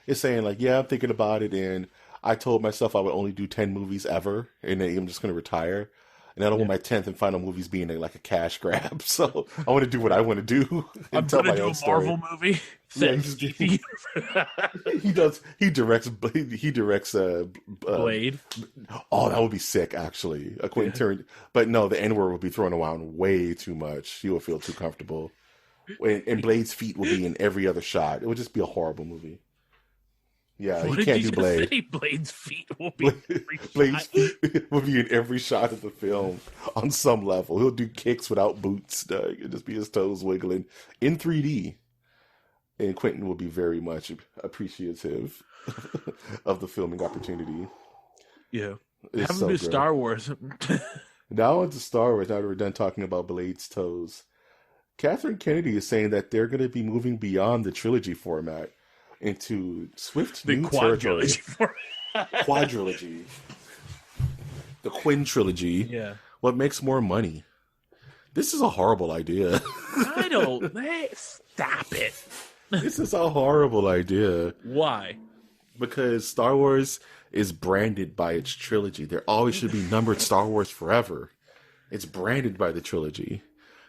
Is saying, like, yeah, I'm thinking about it, and I told myself I would only do 10 movies ever, and then I'm just going to retire. And I don't want my 10th and final movies being like a cash grab. So I want to do what I want to do. I'm going to do a Marvel movie. Yeah, he does. He directs Blade. Oh, that would be sick, actually. But no, the N-word would be thrown around way too much. He would feel too comfortable. And Blade's feet would be in every other shot. It would just be a horrible movie. Yeah, he can't do Blade. Say Blade's feet will be Blade's feet will be in every shot of the film on some level. He'll do kicks without boots. It'll just be his toes wiggling in 3D. And Quentin will be very much appreciative of the filming opportunity. Yeah. Have him do Star Wars. Now on to Star Wars. Now that we're done talking about Blade's toes. Catherine Kennedy is saying that they're going to be moving beyond the trilogy format into swift new territory. Quadrilogy. The Quinn trilogy. Yeah. What makes more money? This is a horrible idea. Stop it. This is a horrible idea. Why? Because Star Wars is branded by its trilogy. There always should be numbered Star Wars forever. It's branded by the trilogy.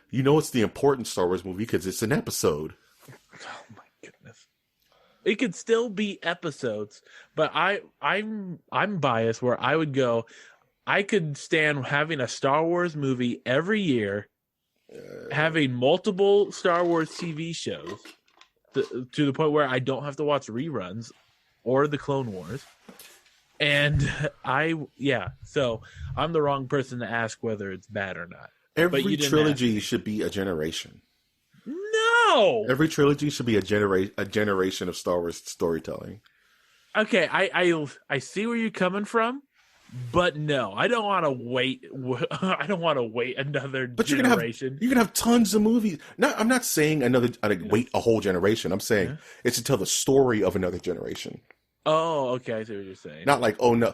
You know it's the important Star Wars movie because it's an episode. Oh my goodness. It could still be episodes, but I'm biased where I would go, I could stand having a Star Wars movie every year, having multiple Star Wars TV shows to the point where I don't have to watch reruns or the Clone Wars. And so I'm the wrong person to ask whether it's bad or not. Every trilogy should be a generation. No! Every trilogy should be a generation of Star Wars storytelling. Okay, I see where you're coming from, But no, I don't want to wait. I don't want to wait another But generation. you're gonna have tons of movies. I'm not saying wait a whole generation. I'm saying it's to tell the story of another generation. Oh, okay, I see what you're saying. Not like, oh no,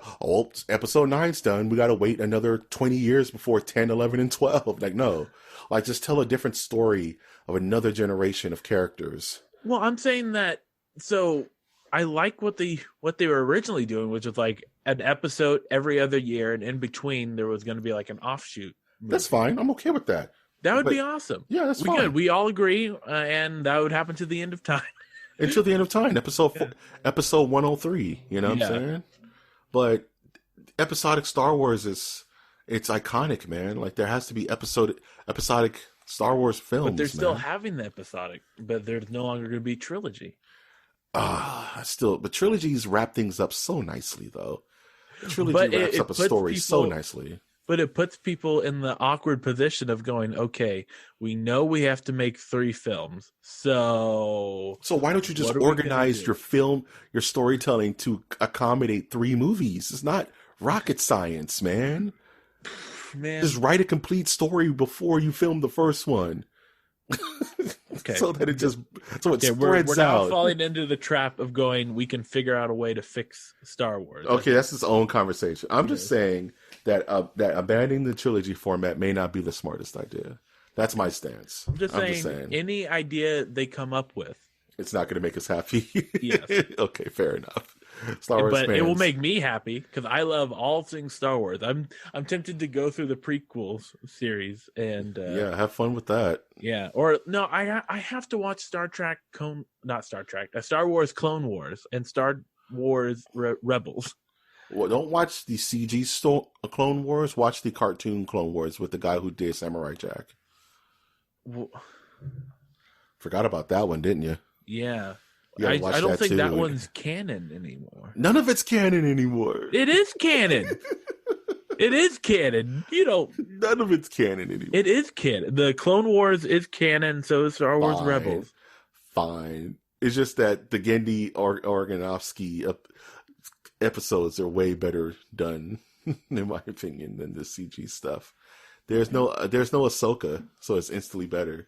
episode 9's done. We got to wait another 20 years before 10, 11, and 12. Like, no. Like, just tell a different story of another generation of characters. Well, I'm saying that, so I like what they were originally doing, which was like an episode every other year, and in between there was going to be like an offshoot movie. That's fine. I'm okay with that. That would be awesome. Yeah, that's fine. We all agree, and that would happen to the end of time. Until the end of time, episode 103. You know what I'm saying? But episodic Star Wars it's iconic, man. Like, there has to be episodic Star Wars films. But they're still having the episodic, but there's no longer going to be trilogy. But trilogies wrap things up so nicely, though. Trilogy wraps up a story so nicely. But it puts people in the awkward position of going, okay, we know we have to make 3 films. So why don't you just organize your storytelling to accommodate 3 movies? It's not rocket science, man. Just write a complete story before you film the first one. Okay. So that it spreads out. We're now falling into the trap of going, we can figure out a way to fix Star Wars. Okay, that's its own conversation. I'm just saying that abandoning the trilogy format may not be the smartest idea. That's my stance. I'm just saying any idea they come up with, it's not going to make us happy. Yes. Okay, fair enough. Star Wars but fans. It will make me happy because I love all things Star Wars. I'm tempted to go through the prequels series and have fun with that. Yeah, or no, I have to watch Star Wars Clone Wars and Star Wars Rebels. Well, don't watch the CG Clone Wars. Watch the cartoon Clone Wars with the guy who did Samurai Jack. Forgot about that one, didn't you? Yeah. I don't think that one's canon anymore. None of it's canon anymore. It is canon. It is canon. None of it's canon anymore. It is canon. The Clone Wars is canon, so is Star Wars Rebels. Fine. It's just that the Genndy Organovsky episodes are way better done, in my opinion, than the CG stuff. There's no Ahsoka, so it's instantly better.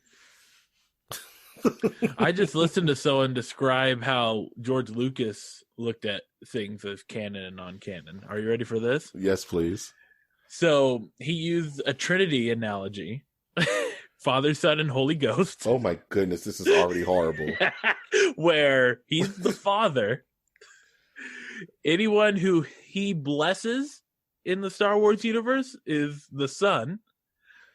I just listened to someone describe how George Lucas looked at things as canon and non-canon. Are you ready for this? Yes, please. So he used a Trinity analogy. Father, Son, and Holy Ghost. Oh my goodness, this is already horrible. Where he's the Father. Anyone who he blesses in the Star Wars universe is the Son.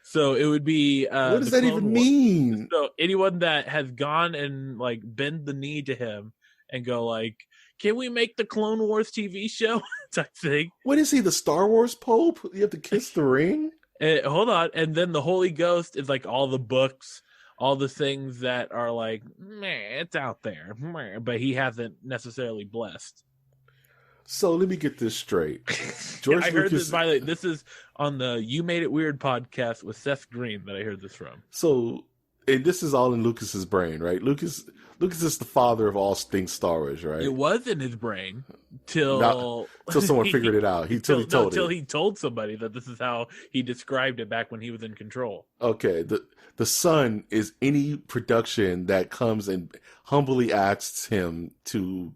So it would be what does that even mean? So anyone that has gone and like bend the knee to him and go like, can we make the Clone Wars TV show type thing? What is he, the Star Wars Pope? You have to kiss the ring? Hold on. And then the Holy Ghost is like all the books, all the things that are like, meh, it's out there. Meh, but he hasn't necessarily blessed. So let me get this straight. George Lucas, heard this, by the way, this is on the You Made It Weird podcast with Seth Green that I heard this from. So, and this is all in Lucas's brain, right? Lucas is the father of all things Star Wars, right? It was in his brain till someone figured it out. Till he told somebody that this is how he described it back when he was in control. Okay, the Son is any production that comes and humbly asks him to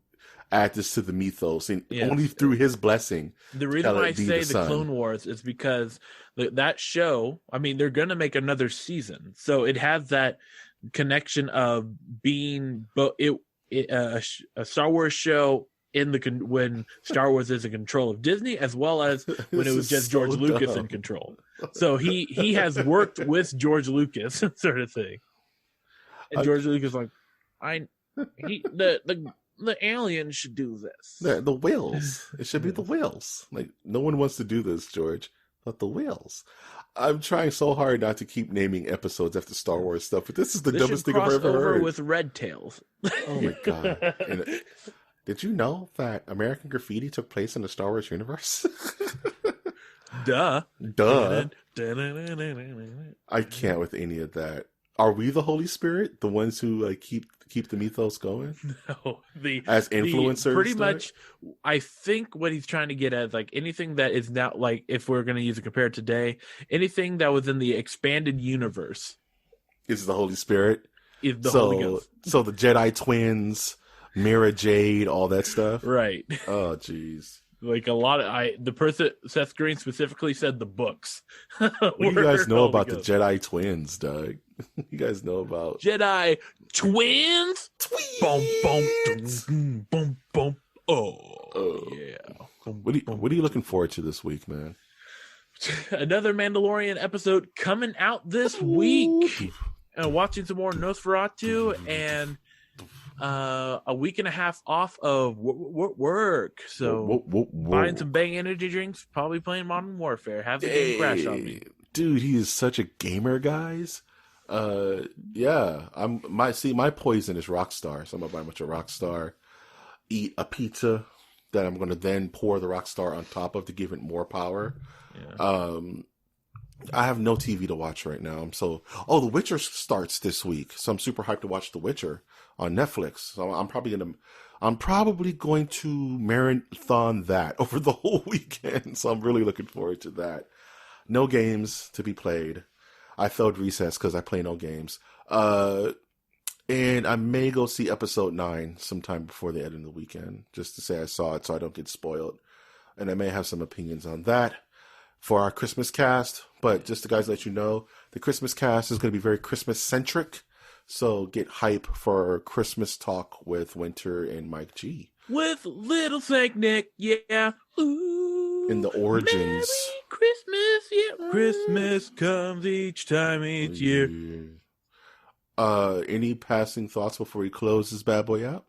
add this to the mythos, and only through his blessing. The reason why I say the Clone Wars is because that show, I mean, they're going to make another season. So it has that connection of being a Star Wars show when Star Wars is in control of Disney, as well as when it was just George Lucas in control. So he has worked with George Lucas sort of thing. And George Lucas like, the aliens should do this. The whales. It should be the whales. Like, no one wants to do this, George, but the whales. I'm trying so hard not to keep naming episodes after Star Wars stuff, but this is the dumbest thing I've ever heard. With Red Tails. Oh my god! Did you know that American Graffiti took place in the Star Wars universe? Duh. I can't with any of that. Are we the Holy Spirit, the ones who keep the mythos going? No, as influencers, pretty much. I think what he's trying to get at, like anything that is now, like if we're going to use it compared today, anything that was in the expanded universe is the Holy Spirit. Is the Holy Ghost. So the Jedi twins, Mira Jade, all that stuff, right? Oh, jeez. Like a lot of the person Seth Green specifically said the books. What do you guys know about the Jedi twins, Doug? You guys know about Jedi twins? Boom, boom, boom, boom. Oh, yeah. What are you looking forward to this week, man? Another Mandalorian episode coming out this week. Watching some more Nosferatu and a week and a half off of work, so buying some Bang energy drinks, probably playing Modern Warfare. Have the game crash on me, dude. He is such a gamer, guys. Yeah, my poison is Rockstar, so I'm gonna buy a bunch of Rockstar, eat a pizza that I'm gonna then pour the Rockstar on top of to give it more power. Yeah. I have no TV to watch right now. The Witcher starts this week, so I'm super hyped to watch The Witcher on Netflix. So I'm probably going to marathon that over the whole weekend. So I'm really looking forward to that. No games to be played. I failed recess because I play no games. And I may go see episode 9 sometime before the end of the weekend, just to say I saw it so I don't get spoiled. And I may have some opinions on that for our Christmas cast. But just to guys let you know, the Christmas cast is going to be very Christmas centric. So get hype for Christmas talk with Winter and Mike G. With Little Saint Nick, yeah. Ooh, in the origins. Merry Christmas, yeah. Christmas comes each year. Any passing thoughts before we close this bad boy out?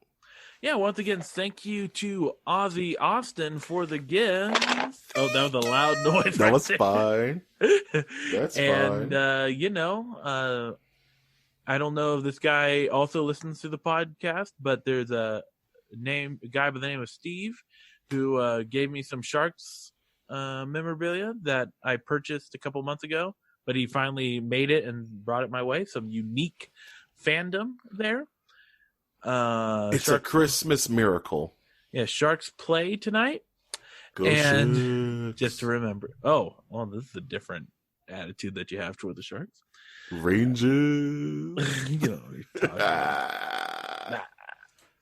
Yeah, once again, thank you to Ozzy Austin for the gift. Oh, that was a loud noise. That was fine. That's fine. And, I don't know if this guy also listens to the podcast, but there's a guy by the name of Steve who gave me some Sharks memorabilia that I purchased a couple months ago, but he finally made it and brought it my way. Some unique fandom there. It's a Christmas miracle. Yeah, Sharks play tonight. Go and Sharks. Just to remember. Oh, well, this is a different attitude that you have toward the Sharks. Rangers. You know what you're talking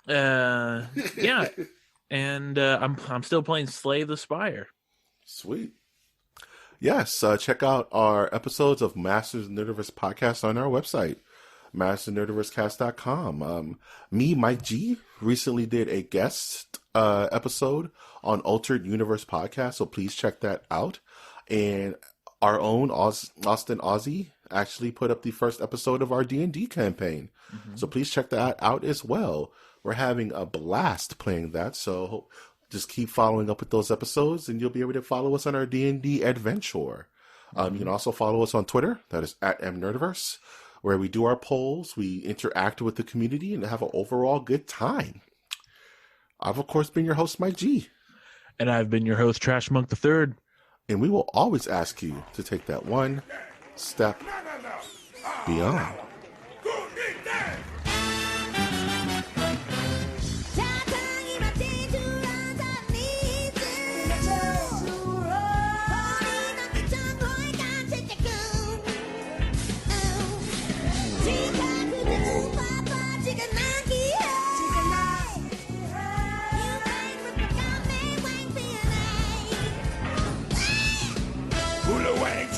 about. Yeah. And I'm still playing Slay the Spire. Sweet. Yes, check out our episodes of Masters of the Nerdiverse podcast on our website, masternerdiversecast.com. Me, Mike G, recently did a guest episode on Altered Universe podcast, so please check that out. And our own Austin Ozzy actually put up the first episode of our D&D campaign. Mm-hmm. So please check that out as well. We're having a blast playing that, so just keep following up with those episodes, and you'll be able to follow us on our D&D adventure. You can also follow us on Twitter. That is at mnerdiverse, where we do our polls, we interact with the community, and have an overall good time. I've, of course, been your host, Mike G. And I've been your host, Trash Monk III. And we will always ask you to take that one step beyond. Hula Wang